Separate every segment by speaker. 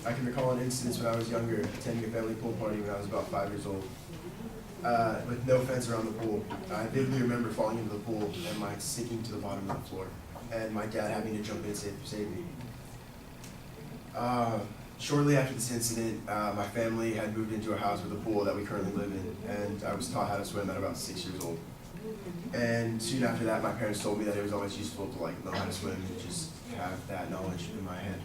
Speaker 1: I can recall an instance when I was younger, attending a family pool party when I was about 5 years old, with no fence around the pool. I vividly remember falling into the pool and like sinking to the bottom of the floor, and my dad having to jump in and save me. Shortly after this incident, my family had moved into a house with a pool that we currently live in, and I was taught how to swim at about 6 years old. And soon after that, my parents told me that it was always useful to like know how to swim and just have that knowledge in my head.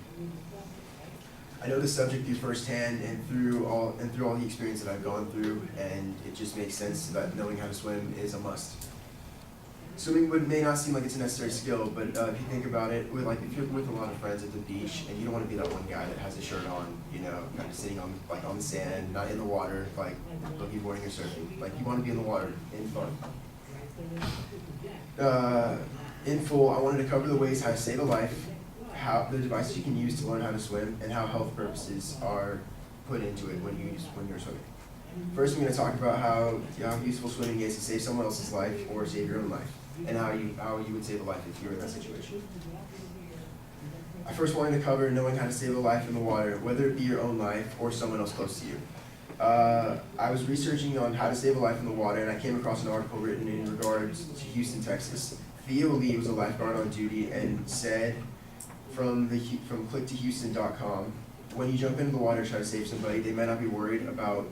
Speaker 1: I know this subject through firsthand and through all the experience that I've gone through, and it just makes sense that knowing how to swim is a must. Swimming may not seem like it's a necessary skill, but if you think about it, if you're with a lot of friends at the beach and you don't want to be that one guy that has a shirt on, kind of sitting on the sand, not in the water, like boogie boarding or surfing. Like you want to be in the water, in fun. In full, I wanted to cover the ways how to save a life, how the devices you can use to learn how to swim, and how health purposes are put into it when you're swimming. First, I'm going to talk about how useful swimming is to save someone else's life or save your own life, and how you would save a life if you were in that situation. I first wanted to cover knowing how to save a life in the water, whether it be your own life or someone else close to you. I was researching on how to save a life in the water, and I came across an article written in regards to Houston, Texas. Theo Lee was a lifeguard on duty and said from clicktohouston.com, when you jump into the water to try to save somebody, they might not be worried about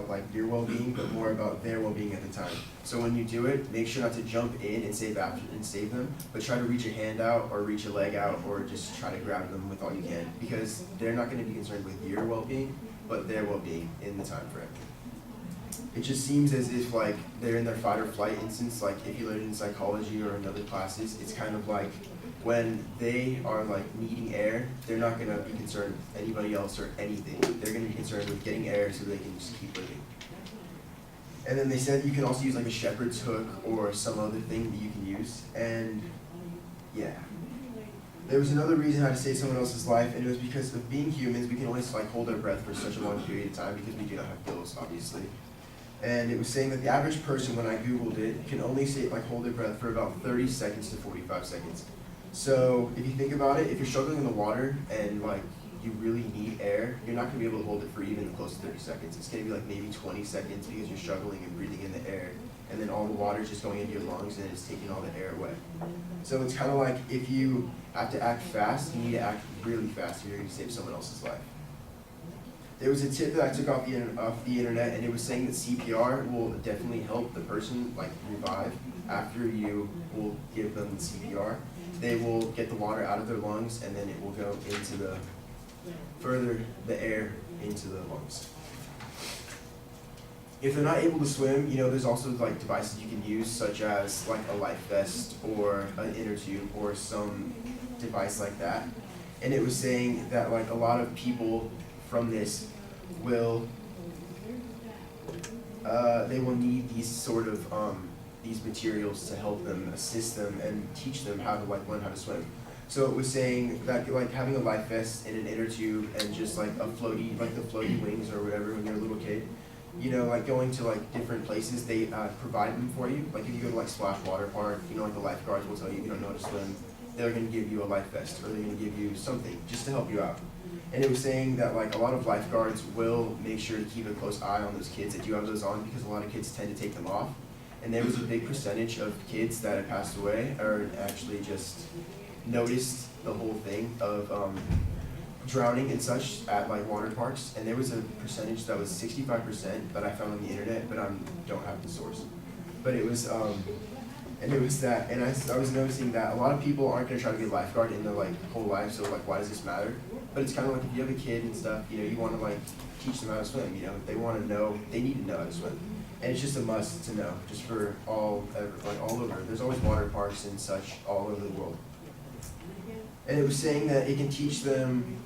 Speaker 1: like your well-being, but more about their well-being at the time. So when you do it, make sure not to jump in and save them, but try to reach a hand out or reach a leg out or just try to grab them with all you can, because they're not going to be concerned with your well-being, but their well-being in the time frame. It just seems as if like they're in their fight or flight instance. Like if you learn in psychology or in other classes, it's kind of like when they are like needing air, they're not going to be concerned with anybody else or anything. They're going to be concerned with getting air so they can just keep living. And then they said you can also use like a shepherd's hook or some other thing that you can use. And yeah. There was another reason how to save someone else's life, and it was because of being humans, we can only like hold our breath for such a long period of time because we do not have gills, obviously. And it was saying that the average person, when I Googled it, can only hold their breath for about 30 seconds to 45 seconds. So if you think about it, if you're struggling in the water and like you really need air, you're not going to be able to hold it for even close to 30 seconds. It's going to be like maybe 20 seconds because you're struggling and breathing in the air, and then all the water is just going into your lungs and it's taking all the air away. So it's kind of like if you have to act fast, you need to act really fast if you're going to save someone else's life. There was a tip that I took off the internet, and it was saying that CPR will definitely help the person like revive after you will give them the CPR. They will get the water out of their lungs, and then it will go into further the air into the lungs. If they're not able to swim, there's also like devices you can use, such as like a life vest or an inner tube or some device like that. And it was saying that like a lot of people from this will need these sort of these materials to help them, assist them, and teach them how to learn how to swim. So it was saying that like having a life vest and an inner tube and just like a floaty, like the floaty wings or whatever when you're a little kid, like going to like different places, they provide them for you. Like if you go to like Splash Water Park, like the lifeguards will tell you if you don't know how to swim, they're going to give you a life vest or they're going to give you something just to help you out. And it was saying that like a lot of lifeguards will make sure to keep a close eye on those kids that do have those on, because a lot of kids tend to take them off. And there was a big percentage of kids that had passed away or actually just noticed the whole thing of drowning and such at like water parks. And there was a percentage that was 65% that I found on the internet, but I don't have the source. But it was and it was that, and I was noticing that a lot of people aren't going to try to be a lifeguard in their like whole life, so like why does this matter? But it's kind of like if you have a kid and stuff, you want to like teach them how to swim. They want to know, they need to know how to swim, and it's just a must to know, just for all over. There's always water parks and such all over the world. And it was saying that it can teach them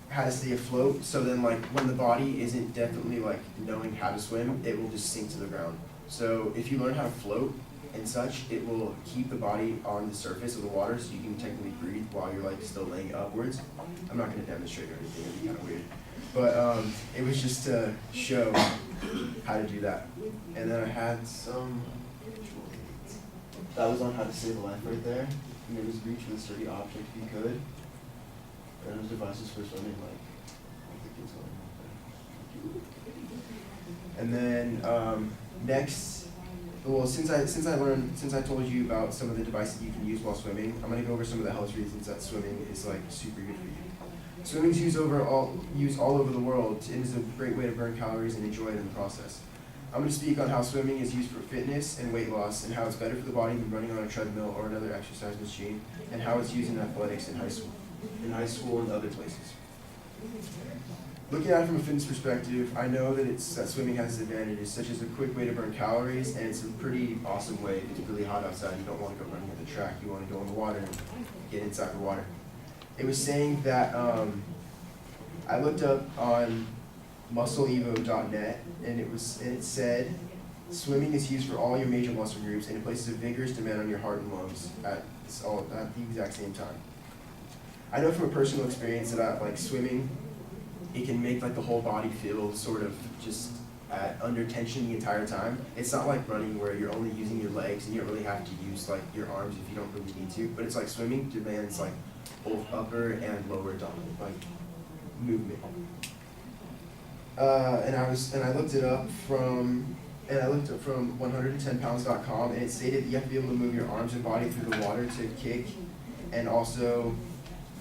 Speaker 1: how to stay afloat. So then, like when the body isn't definitely like knowing how to swim, it will just sink to the ground. So if you learn how to float and such, it will keep the body on the surface of the water, so you can technically breathe while you're like still laying upwards. I'm not going to demonstrate or anything, it'd be kind of weird. But it was just to show how to do that. And then I had some visual aids. That was on how to save a life right there. And it was reach with a sturdy object if you could. And it was devices for swimming, like the kids going. And then next, well, since I told you about some of the devices you can use while swimming, I'm gonna go over some of the health reasons that swimming is like super good for you. Swimming is used all over the world and is a great way to burn calories and enjoy it in the process. I'm going to speak on how swimming is used for fitness and weight loss, and how it's better for the body than running on a treadmill or another exercise machine, and how it's used in athletics in high school and other places. Looking at it from a fitness perspective, I know that swimming has its advantages, such as a quick way to burn calories, and it's a pretty awesome way. If it's really hot outside, you don't want to go running at the track. You want to go in the water and get inside the water. It was saying that I looked up on muscleevo.net, and it said swimming is used for all your major muscle groups, and it places a vigorous demand on your heart and lungs at the exact same time. I know from a personal experience that swimming, it can make like the whole body feel sort of just under tension the entire time. It's not like running where you're only using your legs and you don't really have to use like your arms if you don't really need to. But it's like swimming demands like both upper and lower abdominal movement. And I looked it up from 110pounds.com, and it stated that you have to be able to move your arms and body through the water to kick, and also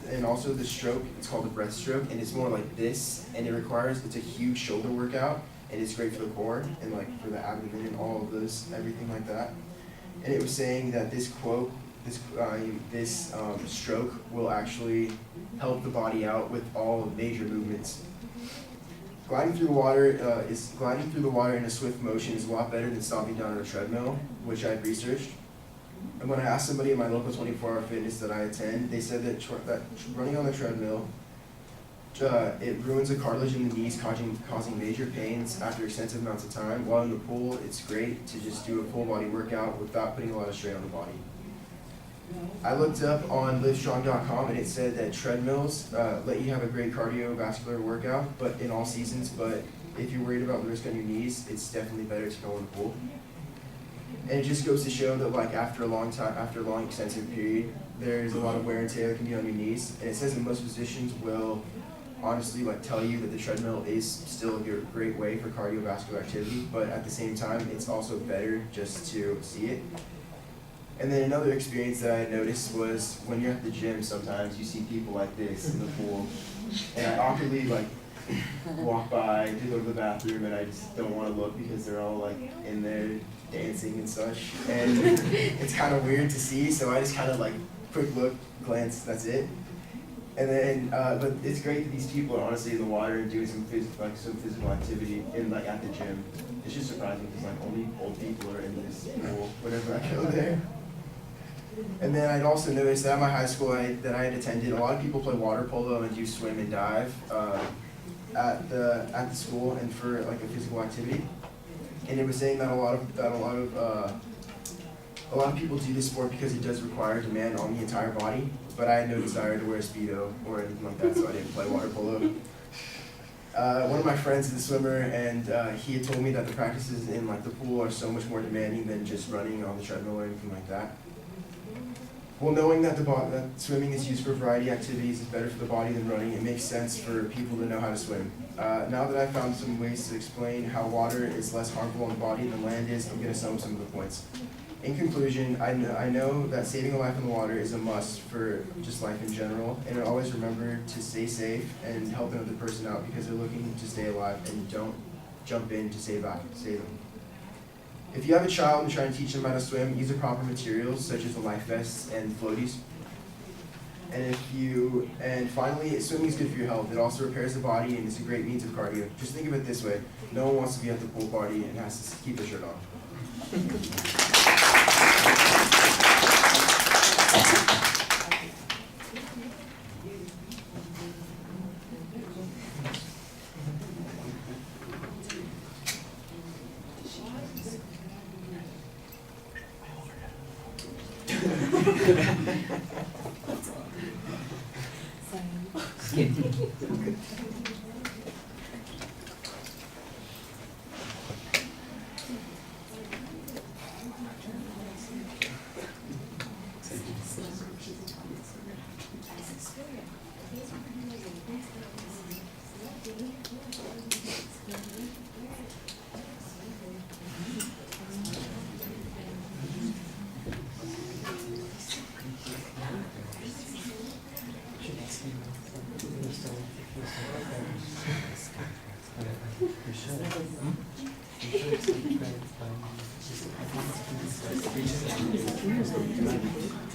Speaker 1: the stroke. It's called a breaststroke, and it's more like this, and it's a huge shoulder workout, and it's great for the core and like for the abdomen and all of this, everything like that. And it was saying that this stroke will actually help the body out with all major movements. Gliding through the water in a swift motion is a lot better than stomping down on a treadmill, which I've researched. And when I asked somebody in my local 24-hour fitness that I attend, they said that running on the treadmill, it ruins the cartilage in the knees, causing major pains after extensive amounts of time. While in the pool, it's great to just do a full body workout without putting a lot of strain on the body. I looked up on livestrong.com, and it said that treadmills let you have a great cardiovascular workout, but in all seasons. But if you're worried about the risk on your knees, it's definitely better to go in the pool. And it just goes to show that after a long extensive period, there's a lot of wear and tear that can be on your knees. And it says that most physicians will honestly tell you that the treadmill is still a great way for cardiovascular activity, but at the same time, it's also better just to see it. And then another experience that I noticed was when you're at the gym, sometimes you see people like this in the pool, and I awkwardly walk by to go to the bathroom, and I just don't want to look because they're all in there dancing and such, and it's kind of weird to see, so I just kind of quick look, glance, that's it. And then, but it's great that these people are honestly in the water and doing some physical activity at the gym. It's just surprising because only old people are in this pool whenever I go there. And then I'd also noticed that at my high school that I had attended, a lot of people play water polo and do swim and dive at the school and for a physical activity. And it was saying that a lot of people do this sport because it does require demand on the entire body. But I had no desire to wear a Speedo or anything like that, so I didn't play water polo. One of my friends is a swimmer, and he had told me that the practices in the pool are so much more demanding than just running on the treadmill or anything like that. Well, knowing that that swimming is used for a variety of activities is better for the body than running, it makes sense for people to know how to swim. Now that I've found some ways to explain how water is less harmful on the body than land is, I'm going to sum some of the points. In conclusion, I know that saving a life in the water is a must for just life in general, and always remember to stay safe and help another person out because they're looking to stay alive, and don't jump in to save them. If you have a child and trying to teach them how to swim, use the proper materials such as the life vests and floaties. And finally, swimming is good for your health. It also repairs the body and it's a great means of cardio. Just think of it this way: no one wants to be at the pool party and has to keep their shirt on.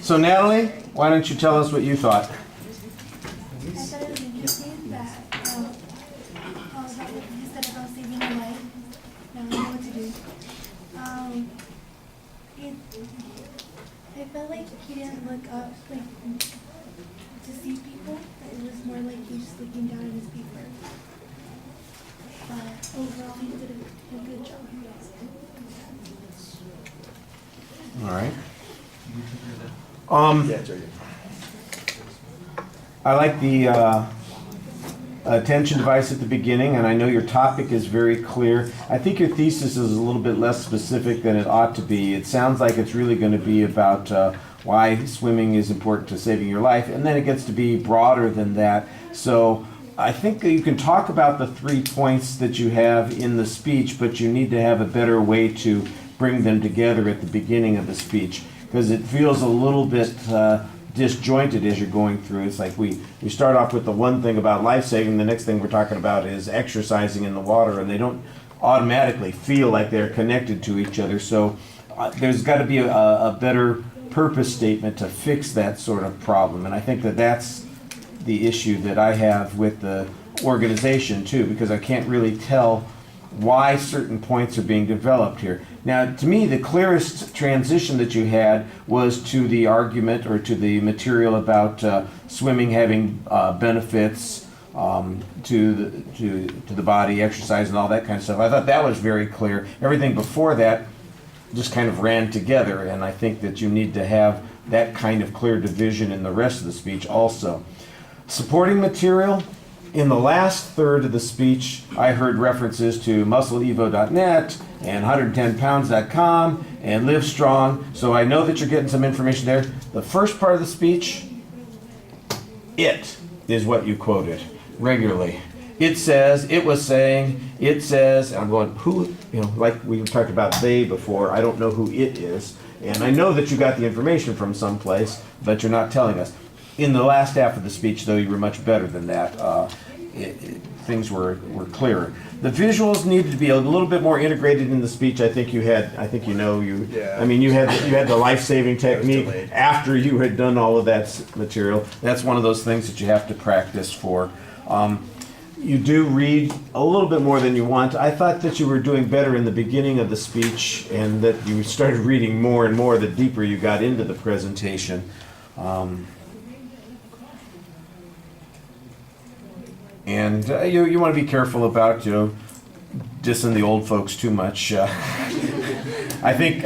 Speaker 2: So Natalie, why don't you tell us what you thought?
Speaker 3: I thought it was interesting that about what you said about saving a life. Now I know what to do. I felt like he didn't look up like to see people. That it was more like he was just looking down at his paper. But overall, he did a good job.
Speaker 2: All right.
Speaker 1: Yeah, it's right here.
Speaker 2: I like the attention device at the beginning, and I know your topic is very clear. I think your thesis is a little bit less specific than it ought to be. It sounds like it's really going to be about why swimming is important to saving your life, and then it gets to be broader than that. So I think that you can talk about the 3 points that you have in the speech, but you need to have a better way to bring them together at the beginning of the speech, because it feels a little bit disjointed as you're going through. It's like we start off with the one thing about life saving, the next thing we're talking about is exercising in the water, and they don't automatically feel like they're connected to each other. So there's got to be a better purpose statement to fix that sort of problem, and I think that that's the issue that I have with the organization too, because I can't really tell why certain points are being developed here. Now, to me, the clearest transition that you had was to the argument or to the material about swimming having benefits to the body, exercise, and all that kind of stuff. I thought that was very clear. Everything before that just kind of ran together, and I think that you need to have that kind of clear division in the rest of the speech also. Supporting material. In the last third of the speech, I heard references to muscleevo.net and 110pounds.com and Live Strong, so I know that you're getting some information there. The first part of the speech, it is what you quoted regularly. It says, it was saying, it says, and I'm going, who, like we talked about they before, I don't know who it is, and I know that you got the information from someplace, but you're not telling us. In the last half of the speech, though, you were much better than that. Things were clearer. The visuals needed to be a little bit more integrated in the speech. I think you had. I think
Speaker 1: Yeah.
Speaker 2: I mean, you had the life-saving technique
Speaker 1: delayed.
Speaker 2: after you had done all of that material. That's one of those things that you have to practice for. You do read a little bit more than you want. I thought that you were doing better in the beginning of the speech, and that you started reading more and more the deeper you got into the presentation. And you want to be careful about dissing the old folks too much. I think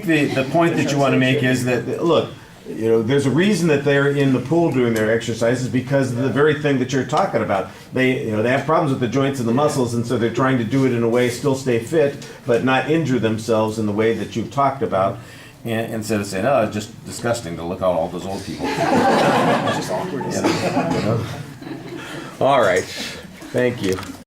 Speaker 2: the point that you want to make is that, look, there's a reason that they're in the pool doing their exercises, because of the very thing that you're talking about. They have problems with the joints and the muscles, and so they're trying to do it in a way, still stay fit, but not injure themselves in the way that you've talked about. And instead of saying, oh, it's just disgusting to look at all those old people.
Speaker 1: It's just awkward.
Speaker 2: All right. Thank you.